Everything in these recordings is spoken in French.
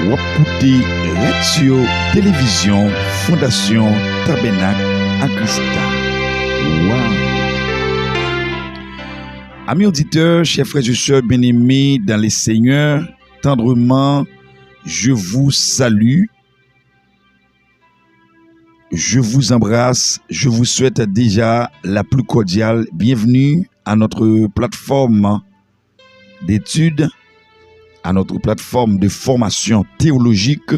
Wapouté Radio Télévision Fondation Tabernacle à Christa. Wow. Amis auditeurs, chers frères et sœurs bien-aimés dans les Seigneurs, tendrement, je vous salue. Je vous embrasse. Je vous souhaite déjà la plus cordiale bienvenue à notre plateforme d'études, à notre plateforme de formation théologique,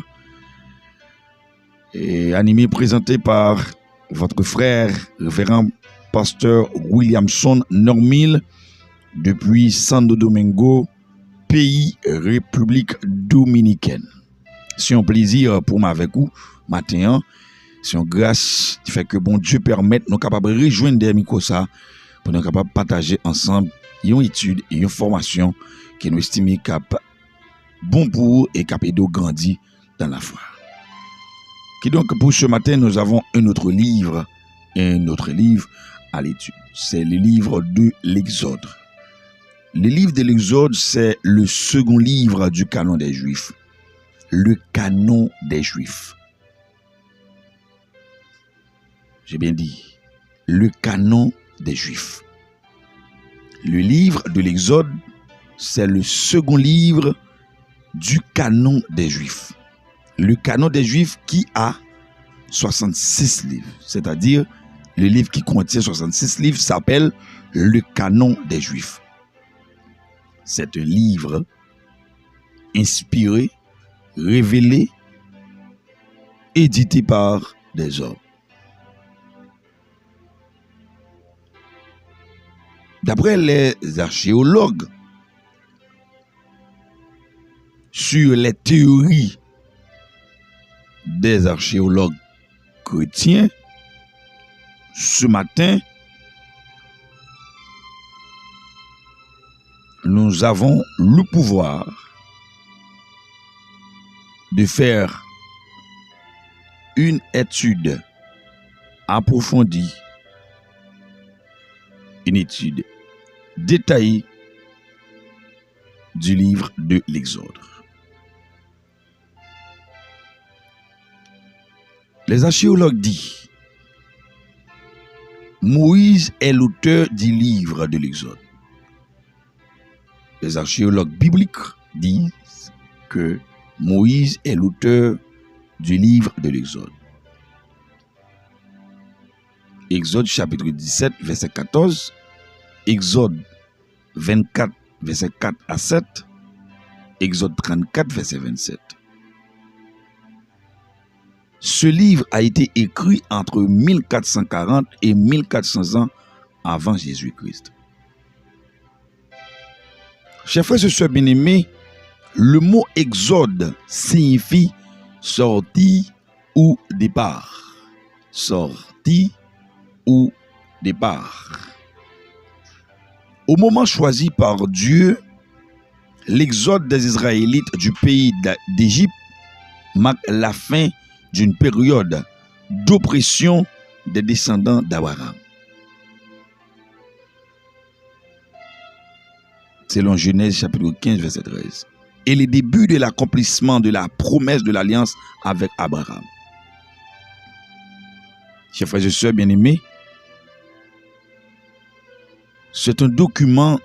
et animée, présentée par votre frère, révérend pasteur Williamson Normil, depuis Santo Domingo, pays République Dominicaine. C'est un plaisir pour moi avec vous, matin. C'est une grâce qui fait que bon Dieu permette nous capables de rejoindre des micros ça pour nous capables de partager ensemble une étude et une formation qui nous estime cap bon pour et cap de grandir dans la foi. Qui donc pour ce matin nous avons un autre livre à l'étude. C'est le livre de l'Exode. Le livre de l'Exode, c'est le second livre du canon des Juifs. Le canon des Juifs. J'ai bien dit, le canon des Juifs. Le livre de l'Exode, c'est le second livre du canon des Juifs. Le canon des Juifs qui a 66 livres. C'est-à-dire, le livre qui contient 66 livres s'appelle le canon des Juifs. C'est un livre inspiré, révélé, édité par des hommes. D'après les archéologues, sur les théories des archéologues chrétiens, ce matin, nous avons le pouvoir de faire une étude approfondie, une étude détaillée du livre de l'Exode. Les archéologues disent Moïse est l'auteur du livre de l'Exode. Les archéologues bibliques disent que Moïse est l'auteur du livre de l'Exode. Exode chapitre 17, verset 14, Exode 24, verset 4 à 7, Exode 34, verset 27. Ce livre a été écrit entre 1440 et 1400 ans avant Jésus-Christ. Chers frères et sœurs bien-aimés, le mot Exode signifie sortie ou départ. Sortie ou départ. Au moment choisi par Dieu, l'exode des Israélites du pays d'Égypte marque la fin d'une période d'oppression des descendants d'Abraham. Selon Genèse chapitre 15, verset 13. Et le début de l'accomplissement de la promesse de l'alliance avec Abraham. Chers frères et sœurs bien-aimés, c'est un document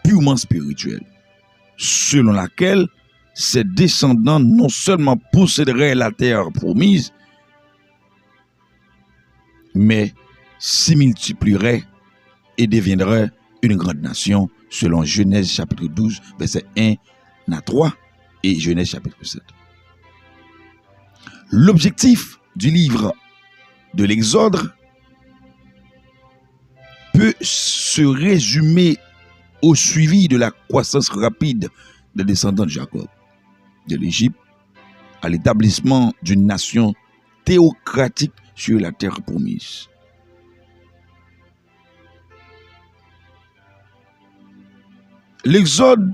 purement spirituel, selon lequel ses descendants non seulement posséderaient la terre promise, mais s'y multiplieraient et deviendraient une grande nation, selon Genèse chapitre 12, verset 1 à 3 et Genèse chapitre 7. L'objectif du livre de l'Exode peut se résumer au suivi de la croissance rapide des descendants de Jacob, de l'Égypte, à l'établissement d'une nation théocratique sur la terre promise. L'Exode,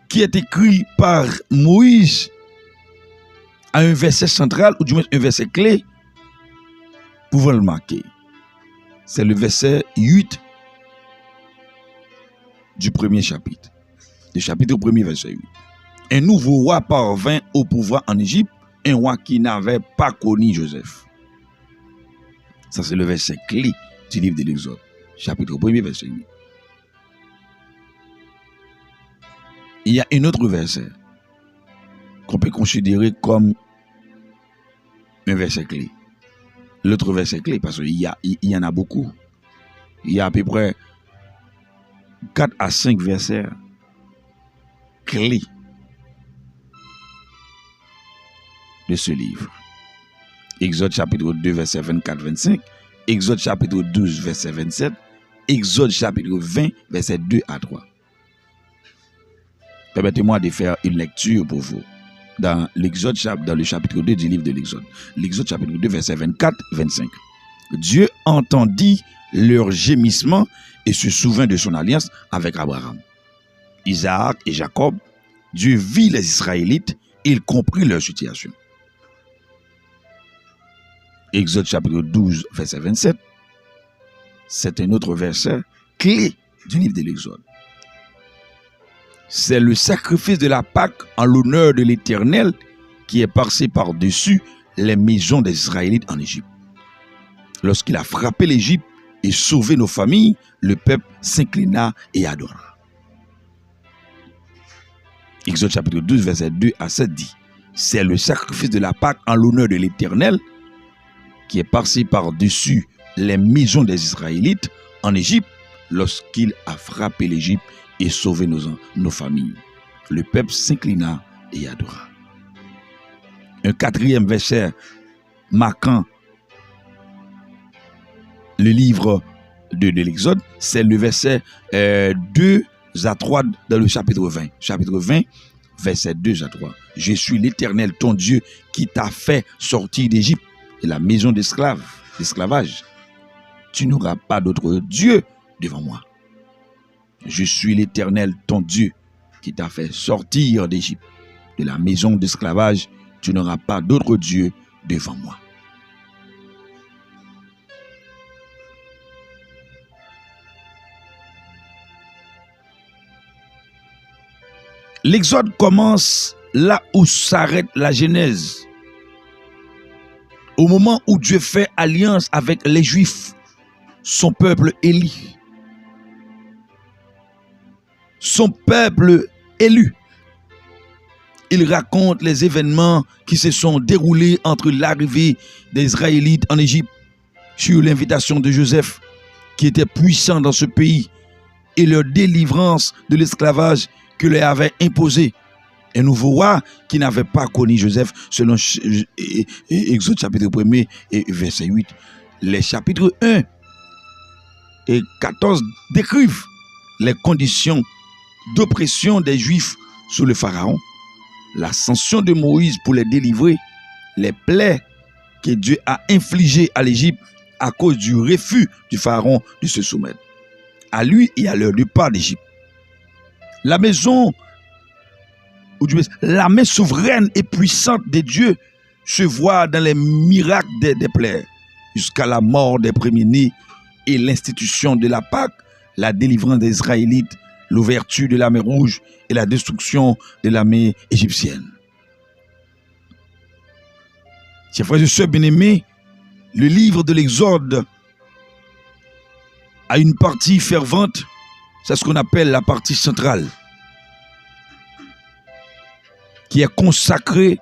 qui est écrit par Moïse, a un verset central, ou du moins un verset clé, pouvant le marquer. C'est le verset 8 du premier chapitre. Le chapitre 1er, verset 8. Un nouveau roi parvint au pouvoir en Égypte, un roi qui n'avait pas connu Joseph. Ça, c'est le verset clé du livre de l'Exode. Chapitre 1er, verset 8. Il y a un autre verset qu'on peut considérer comme un verset clé. L'autre verset clé, parce qu'il y en a beaucoup. Il y a à peu près 4 à 5 versets clés de ce livre. Exode chapitre 2, verset 24-25, Exode chapitre 12, verset 27, Exode chapitre 20, verset 2 à 3. Permettez-moi de faire une lecture pour vous dans l'Exode, dans le chapitre 2 du livre de l'Exode. L'Exode chapitre 2, verset 24-25. Dieu entendit leur gémissement et se souvint de son alliance avec Abraham, Isaac et Jacob. Dieu vit les Israélites et il comprit leur situation. Exode chapitre 12, verset 27. C'est un autre verset clé du livre de l'Exode. C'est le sacrifice de la Pâque en l'honneur de l'Éternel qui est passé par-dessus les maisons des Israélites en Égypte. Lorsqu'il a frappé l'Égypte et sauvé nos familles, le peuple s'inclina et adora. Exode chapitre 12, verset 2 à 7 dit, c'est le sacrifice de la Pâque en l'honneur de l'Éternel qui est passé par-dessus les maisons des Israélites en Égypte lorsqu'il a frappé l'Égypte et sauvé nos familles. Le peuple s'inclina et adora. Un quatrième verset marquant le livre de l'Exode, c'est le verset 2 à 3 dans le chapitre 20. Chapitre 20, verset 2 à 3. Je suis l'Éternel, ton Dieu, qui t'a fait sortir d'Égypte, de la maison d'esclavage. Tu n'auras pas d'autre Dieu devant moi. Je suis l'Éternel, ton Dieu, qui t'a fait sortir d'Égypte, de la maison d'esclavage. Tu n'auras pas d'autre Dieu devant moi. L'Exode commence là où s'arrête la Genèse. Au moment où Dieu fait alliance avec les Juifs, son peuple élu. Son peuple élu. Il raconte les événements qui se sont déroulés entre l'arrivée des Israélites en Égypte sur l'invitation de Joseph, qui était puissant dans ce pays, et leur délivrance de l'esclavage que leur avait imposé. Un nouveau roi qui n'avait pas connu Joseph, selon Exode chapitre 1er et verset 8. Les chapitres 1 et 14 décrivent les conditions d'oppression des Juifs sous le Pharaon, l'ascension de Moïse pour les délivrer, les plaies que Dieu a infligées à l'Égypte à cause du refus du Pharaon de se soumettre à lui et à leur départ d'Égypte. La main souveraine et puissante de Dieu se voit dans les miracles des plaies, jusqu'à la mort des premiers-nés et l'institution de la Pâque, la délivrance des Israélites, l'ouverture de la mer Rouge et la destruction de l'armée égyptienne. Chers frères et sœurs bien-aimés, le livre de l'Exode a une partie fervente, c'est ce qu'on appelle la partie centrale, qui est consacrée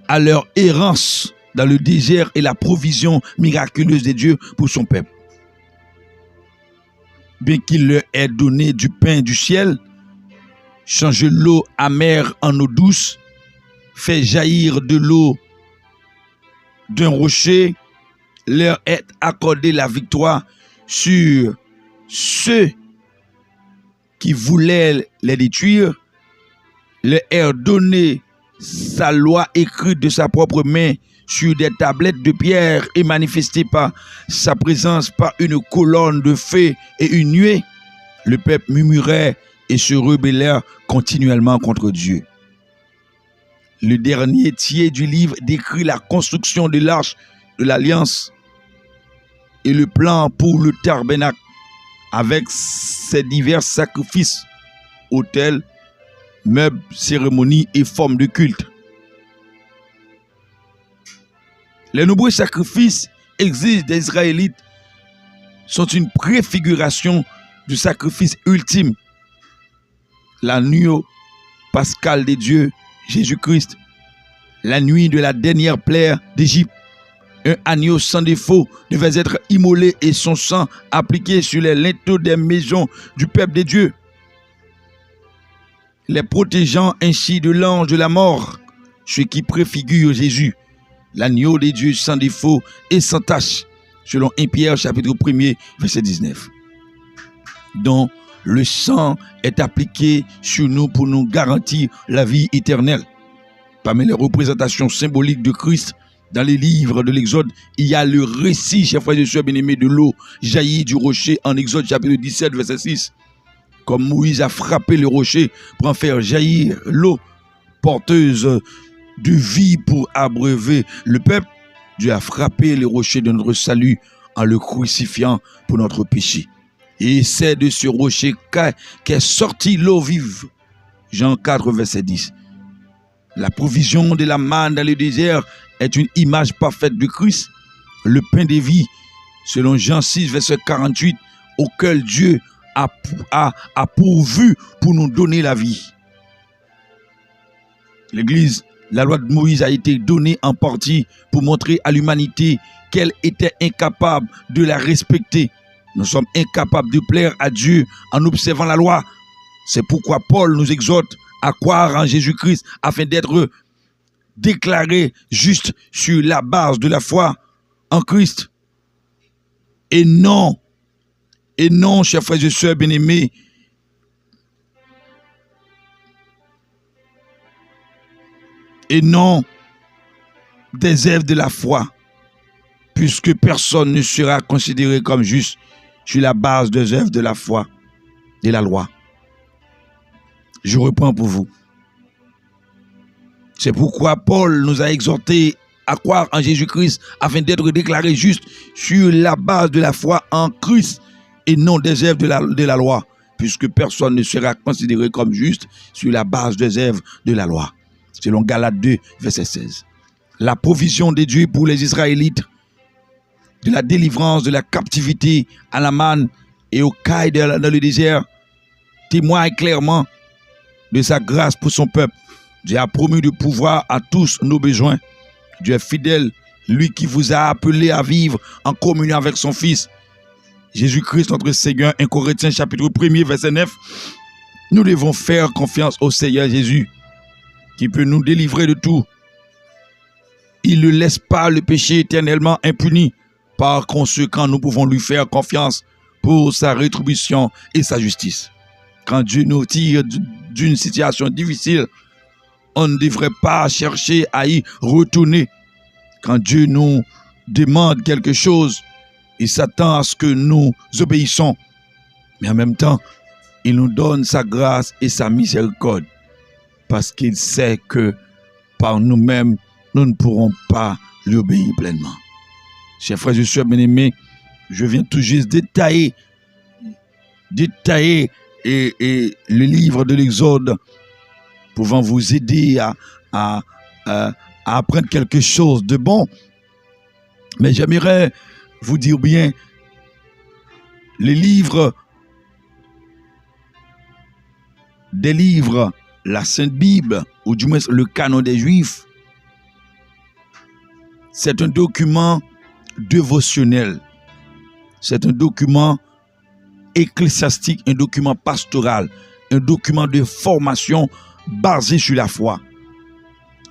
à leur errance dans le désert et la provision miraculeuse de Dieu pour son peuple. Bien qu'il leur ait donné du pain du ciel, change l'eau amère en eau douce, fait jaillir de l'eau d'un rocher, leur est accordé la victoire sur ceux qui voulaient les détruire, leur est donné sa loi écrite de sa propre main sur des tablettes de pierre et manifestée par sa présence par une colonne de feu et une nuée. Le peuple murmurait et se rebellait continuellement contre Dieu. Le dernier tiers du livre décrit la construction de l'arche de l'alliance et le plan pour le tabernacle avec ses divers sacrifices, autels, meubles, cérémonies et formes de culte. Les nombreux sacrifices existent des Israélites sont une préfiguration du sacrifice ultime, l'agneau pascal de Dieu, Jésus-Christ, la nuit de la dernière plaie d'Égypte. Un agneau sans défaut devait être immolé et son sang appliqué sur les linteaux des maisons du peuple de Dieu, les protégeant ainsi de l'ange de la mort, ce qui préfigure Jésus, l'agneau de Dieu sans défaut et sans tache, selon 1 Pierre chapitre 1er, verset 19. Dont le sang est appliqué sur nous pour nous garantir la vie éternelle. Parmi les représentations symboliques de Christ, dans les livres de l'Exode, il y a le récit, chers frères et sœurs bien-aimés, de l'eau jaillie du rocher en Exode chapitre 17, verset 6. Comme Moïse a frappé le rocher pour en faire jaillir l'eau porteuse de vie pour abreuver le peuple, Dieu a frappé le rocher de notre salut en le crucifiant pour notre péché. Et c'est de ce rocher qu'est sortie l'eau vive. Jean 4, verset 10. La provision de la manne dans le désert est une image parfaite de Christ, le pain de vie, selon Jean 6, verset 48, auquel Dieu a pourvu pour nous donner la vie. L'Église, la loi de Moïse a été donnée en partie pour montrer à l'humanité qu'elle était incapable de la respecter. Nous sommes incapables de plaire à Dieu en observant la loi. C'est pourquoi Paul nous exhorte à croire en Jésus-Christ afin d'être déclarés justes sur la base de la foi en Christ. Et non, chers frères et sœurs bien-aimés, et non des œuvres de la foi, puisque personne ne sera considéré comme juste sur la base des œuvres de la foi, de la loi. Je reprends pour vous. C'est pourquoi Paul nous a exhortés à croire en Jésus-Christ afin d'être déclarés justes sur la base de la foi en Christ et non des œuvres de la loi, puisque personne ne sera considéré comme juste sur la base des œuvres de la loi. Selon Galates 2, verset 16. La provision de Dieu pour les Israélites, de la délivrance de la captivité à la manne et au caille dans le désert, témoigne clairement de sa grâce pour son peuple. Dieu a promis de pouvoir à tous nos besoins. Dieu est fidèle, lui qui vous a appelé à vivre en communion avec son Fils. Jésus-Christ, notre Seigneur, 1 Corinthiens chapitre 1er, verset 9. Nous devons faire confiance au Seigneur Jésus, qui peut nous délivrer de tout. Il ne laisse pas le péché éternellement impuni. Par conséquent, nous pouvons lui faire confiance pour sa rétribution et sa justice. Quand Dieu nous tire d'une situation difficile, on ne devrait pas chercher à y retourner. Quand Dieu nous demande quelque chose, il s'attend à ce que nous obéissons. Mais en même temps, il nous donne sa grâce et sa miséricorde. Parce qu'il sait que par nous-mêmes, nous ne pourrons pas lui obéir pleinement. Chers frères et sœurs bien-aimés, je viens tout juste détailler et le livre de l'Exode pouvant vous aider à apprendre quelque chose de bon. Mais j'aimerais vous dire bien, les livres, des livres, la Sainte Bible, ou du moins le canon des Juifs, c'est un document dévotionnel. C'est un document ecclésiastique, un document pastoral, un document de formation basé sur la foi.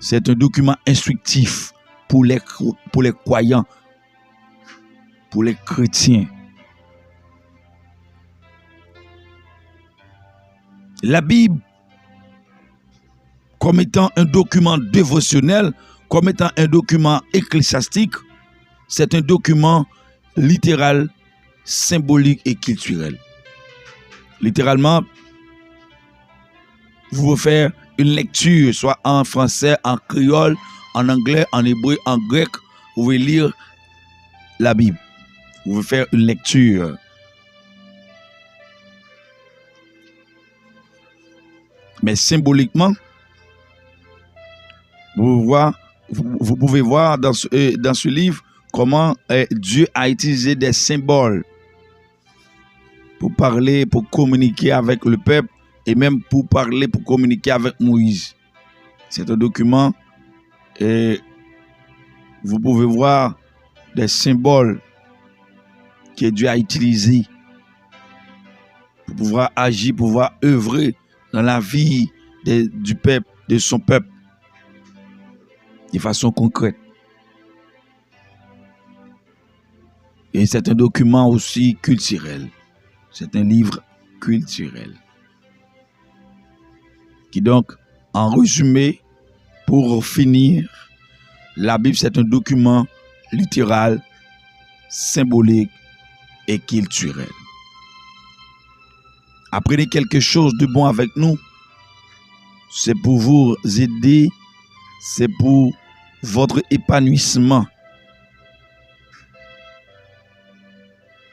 C'est un document instructif pour les croyants, pour les chrétiens. La Bible, comme étant un document dévotionnel, comme étant un document ecclésiastique, c'est un document littéral, symbolique et culturel. Littéralement, vous pouvez faire une lecture, soit en français, en créole, en anglais, en hébreu, en grec. Vous pouvez lire la Bible. Vous pouvez faire une lecture. Mais symboliquement, vous pouvez voir dans ce livre comment Dieu a utilisé des symboles pour parler, pour communiquer avec le peuple et même pour parler, pour communiquer avec Moïse. C'est un document et vous pouvez voir des symboles que Dieu a utilisés pour pouvoir agir, pour pouvoir œuvrer dans la vie du peuple, de son peuple, de façon concrète. Et c'est un document aussi culturel. C'est un livre culturel. Qui donc, en résumé, pour finir, la Bible c'est un document littéral, symbolique et culturel. Apprenez quelque chose de bon avec nous. C'est pour vous aider, c'est pour votre épanouissement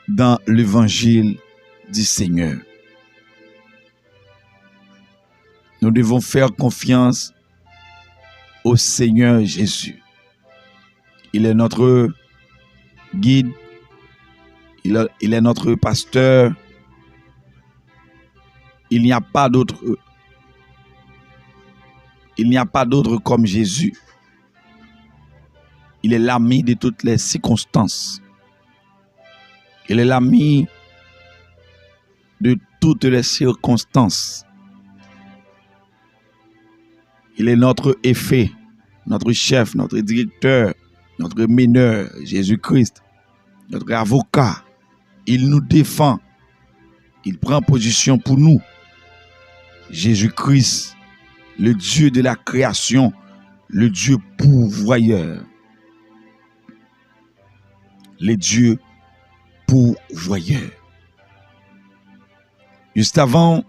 dans l'évangile du Seigneur. Nous devons faire confiance au Seigneur Jésus. Il est notre guide, il est notre pasteur. Il n'y a pas d'autre comme Jésus. Il est l'ami de toutes les circonstances. Il est l'ami de toutes les circonstances. Il est notre effet, notre chef, notre directeur, notre meneur, Jésus-Christ, notre avocat. Il nous défend. Il prend position pour nous. Jésus-Christ, le Dieu de la création, le Dieu pourvoyeur. Le Dieu pourvoyeur. Juste avant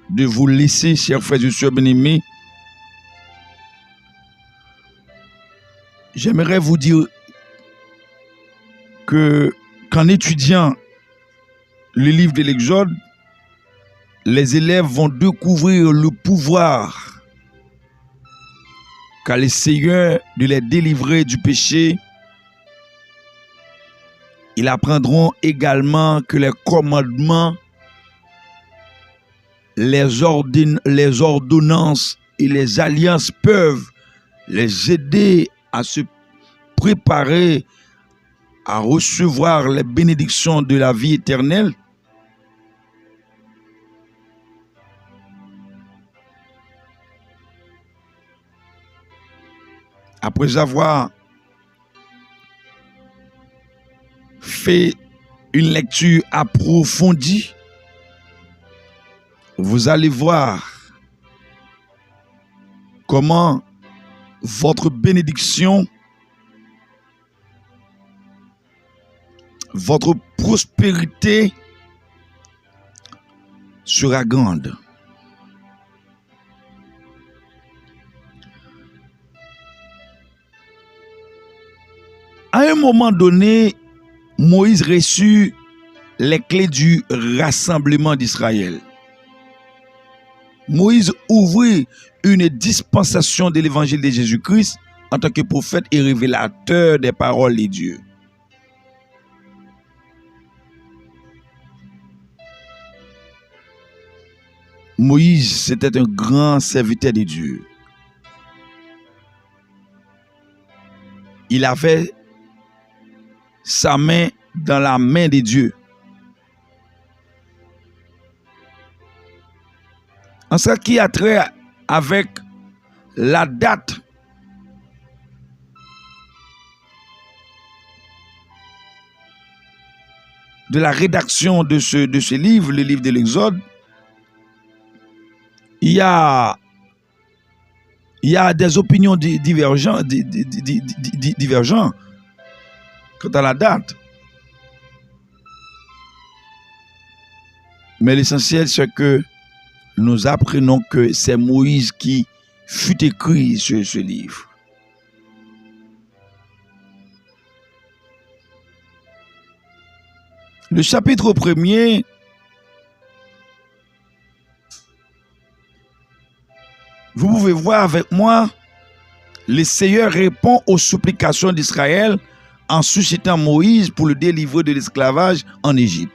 de vous laisser, chers frères et sœurs bien-aimés, j'aimerais vous dire que qu'en étudiant le livre de l'Exode, les élèves vont découvrir le pouvoir qu'a le Seigneur de les délivrer du péché. Ils apprendront également que les commandements, les ordonnances et les alliances peuvent les aider à se préparer à recevoir les bénédictions de la vie éternelle. Après avoir fait une lecture approfondie, vous allez voir comment votre bénédiction, votre prospérité sera grande. À un moment donné, Moïse reçut les clés du rassemblement d'Israël. Moïse ouvrit une dispensation de l'évangile de Jésus-Christ en tant que prophète et révélateur des paroles de Dieu. Moïse, c'était un grand serviteur de Dieu. Il avait sa main dans la main de Dieu. En ce qui a trait avec la date de la rédaction de ce livre, le livre de l'Exode, il y a des opinions divergentes quant à la date. Mais l'essentiel, c'est que nous apprenons que c'est Moïse qui fut écrit sur ce livre. Le chapitre 1er Vous pouvez voir avec moi, le Seigneur répond aux supplications d'Israël en suscitant Moïse pour le délivrer de l'esclavage en Égypte.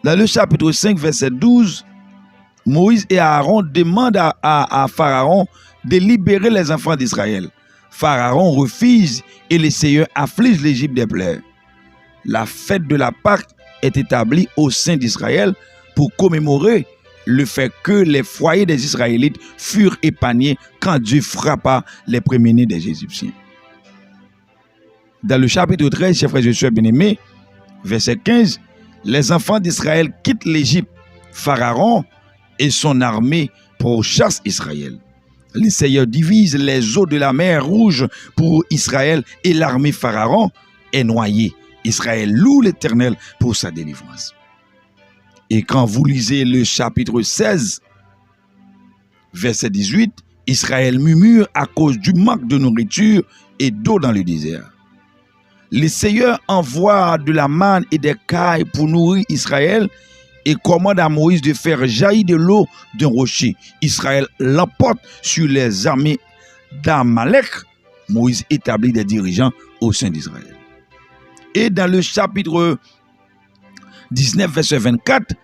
Dans le chapitre 5, verset 12, Moïse et Aaron demandent à Pharaon de libérer les enfants d'Israël. Pharaon refuse et le Seigneur afflige l'Égypte des plaies. La fête de la Pâque est établie au sein d'Israël pour commémorer le fait que les foyers des Israélites furent épargnés quand Dieu frappa les premiers-nés des Égyptiens. Dans le chapitre 13, chers frères et sœurs bien-aimés, verset 15, les enfants d'Israël quittent l'Égypte. Pharaon et son armée pourchassent Israël. Le Seigneur divise les eaux de la mer Rouge pour Israël et l'armée Pharaon est noyée. Israël loue l'Éternel pour sa délivrance. Et quand vous lisez le chapitre 16, verset 18, Israël murmure à cause du manque de nourriture et d'eau dans le désert. Le Seigneur envoie de la manne et des cailles pour nourrir Israël et commande à Moïse de faire jaillir de l'eau d'un rocher. Israël l'emporte sur les armées d'Amalek. Moïse établit des dirigeants au sein d'Israël. Et dans le chapitre 19, verset 24,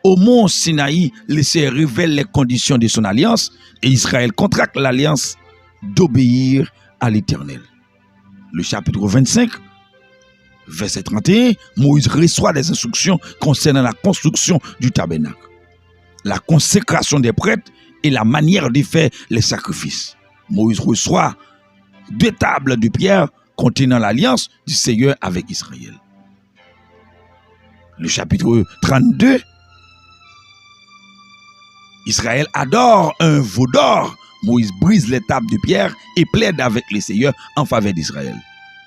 au mont Sinaï, le Seigneur révèle les conditions de son alliance et Israël contracte l'alliance d'obéir à l'Éternel. Le chapitre 25, verset 31, Moïse reçoit des instructions concernant la construction du tabernacle, la consécration des prêtres et la manière de faire les sacrifices. Moïse reçoit 2 tables de pierre contenant l'alliance du Seigneur avec Israël. Le chapitre 32, Israël adore un veau d'or. Moïse brise les tables de pierre et plaide avec le Seigneur en faveur d'Israël.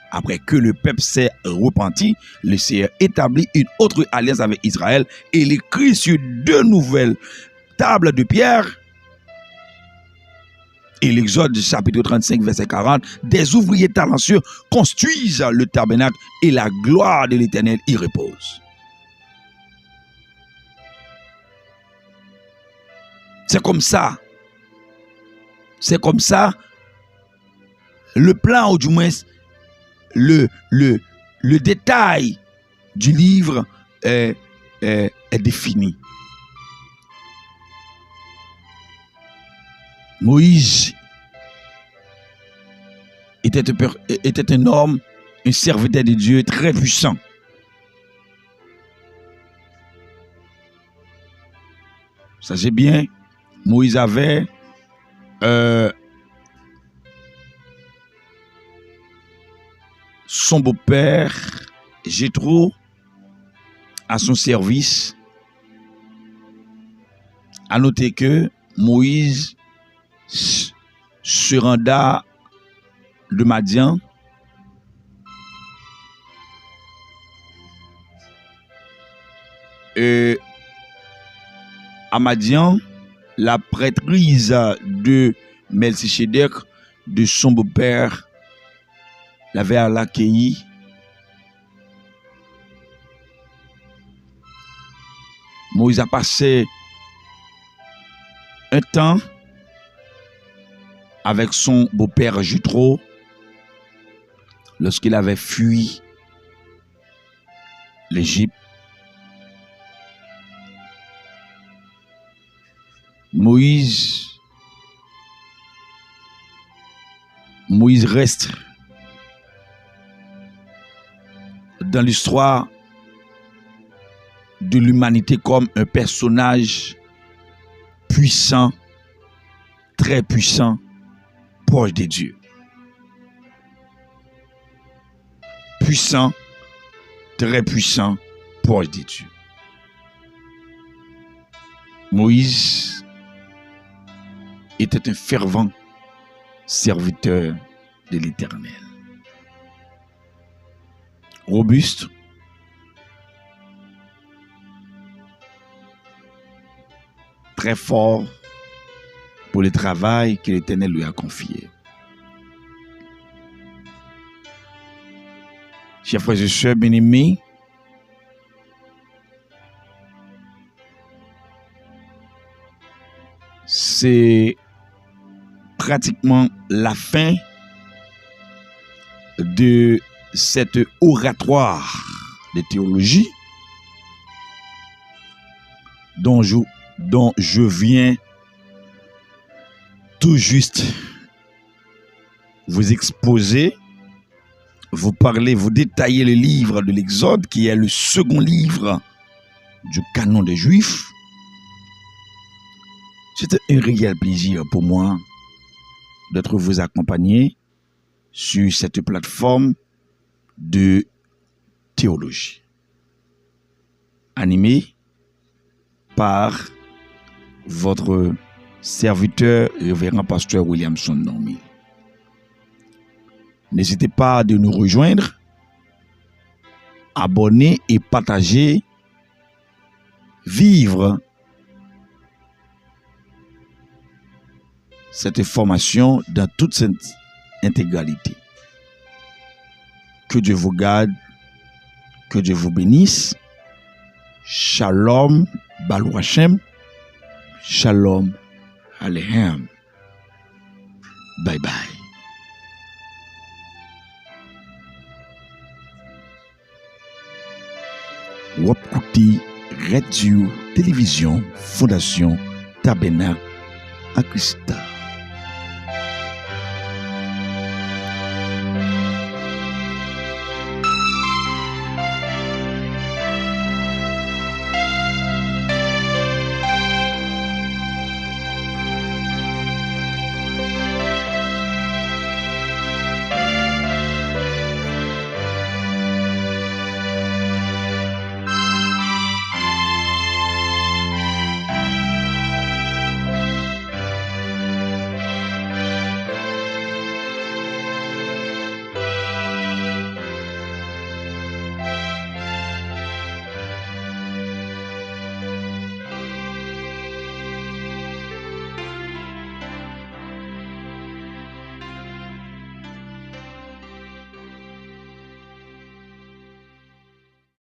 Après que le peuple s'est repenti, le Seigneur établit une autre alliance avec Israël et il écrit sur 2 nouvelles tables de pierre. Et l'Exode chapitre 35, verset 40, des ouvriers talentueux construisent le tabernacle et la gloire de l'Éternel y repose. C'est comme ça. C'est comme ça. Le plan, ou du moins, le détail du livre est défini. Moïse était un homme, un serviteur de Dieu très puissant. Sachez bien, Moïse avait son beau-père, Jéthro, à son service. À noter que Moïse se renda de Madian et à Madian, la prêtrise de Melchisedec, de son beau-père, l'avait accueilli. Moïse a passé un temps avec son beau-père Jéthro lorsqu'il avait fui l'Égypte. Moïse reste dans l'histoire de l'humanité comme un personnage puissant, très puissant, proche de Dieu. Puissant, très puissant, proche de Dieu. Moïse était un fervent serviteur de l'Éternel. Robuste, très fort pour le travail que l'Éternel lui a confié. Chers frères et sœurs bien-aimés, c'est pratiquement la fin de cet oratoire de théologie dont je viens tout juste vous exposer, vous parler, vous détailler le livre de l'Exode, qui est le second livre du canon des Juifs. C'était un réel plaisir pour moi d'être vous accompagner sur cette plateforme de théologie, animée par votre serviteur, révérend pasteur Williamson Normil. N'hésitez pas de nous rejoindre, abonner et partager, vivre cette formation dans toute cette intégralité. Que Dieu vous garde, que Dieu vous bénisse. Shalom, Baruch Hashem. Shalom, Aleichem. Bye bye. Wapkouti, Radio, Télévision, Fondation, Tabernacle, à Christa.